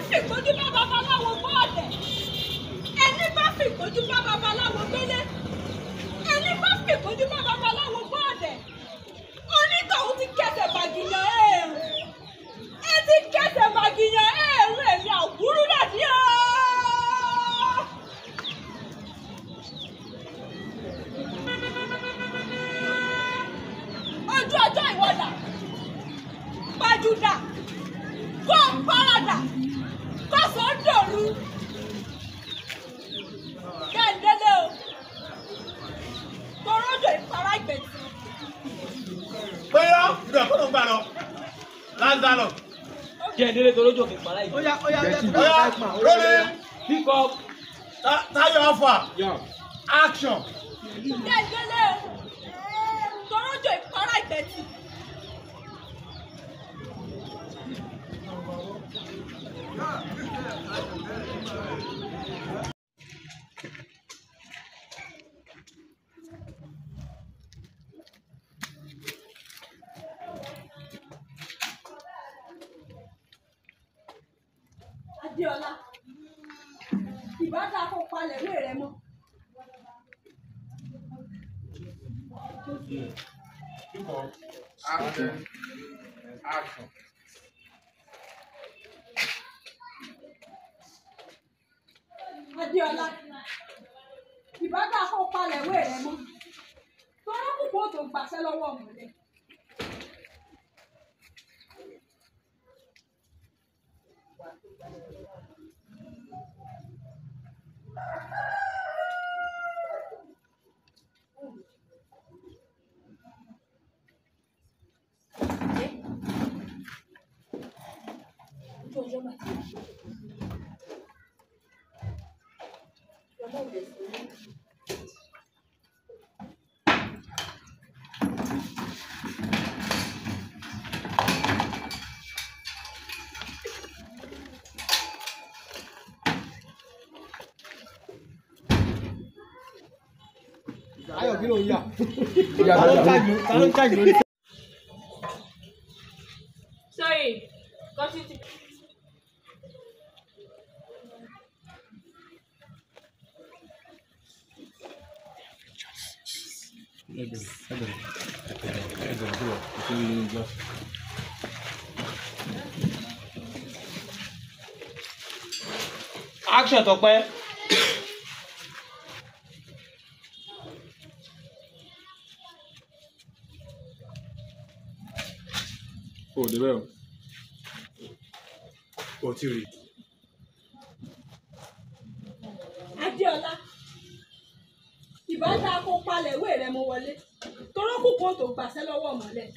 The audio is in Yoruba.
fìkójú bá babaláwo gbọ́ ọ̀dẹ̀. Ẹni bá fìkójú bá babaláwo gbélé. Ẹni bá fìkójú bá babaláwo gbọ́ ọ̀dẹ̀. Onítọ̀hún ti kẹsẹ̀ bàgìyàn ẹ̀rù. Ẹ ti kẹsẹ̀ bàgìyàn ẹ̀rù èmi Awuru dàdí o. Ojú ọjọ́ ìwọ́dà. Pàjùdà. Kó paradà. Kọ́sọ̀ dòru. Kẹ́ńdélé o. Torójò ìfara ìgbẹ̀tì. Péyọ́ ìdọ̀ kó ló ń gbà lọ. Lázaro. Kẹ́ńdélé torójò ìfara ìgbẹ̀tì. Oya rolling. Pick up. Tayo Alpha. Action. Kẹ́ńdélé o. Torójò ìfara ìgbẹ̀tì. Adéọlá, ìbádá kó palẹ̀ ìwé rẹ mọ́. Action. Adéọlá, ìbádá kó palẹ̀ ìwé rẹ mọ́. Tọ́rọ́ púpọ̀ tó gbàṣẹ lọ́wọ́ ọ̀mọ̀lẹ́. Ayọ̀ kí ló ń yà? Ta ló ń tàgì lórí? Sorry, continue. Action Tọ́pẹ́. O de bẹ́ẹ̀ o. O ti rí. Adéọlá, ìbádá kó palẹ̀ ìwé rẹ mọ́ wọlé. Tọ́rọ́ púpọ̀ tó gbàṣẹ lọ́wọ́ ọ̀mọ̀lẹ́.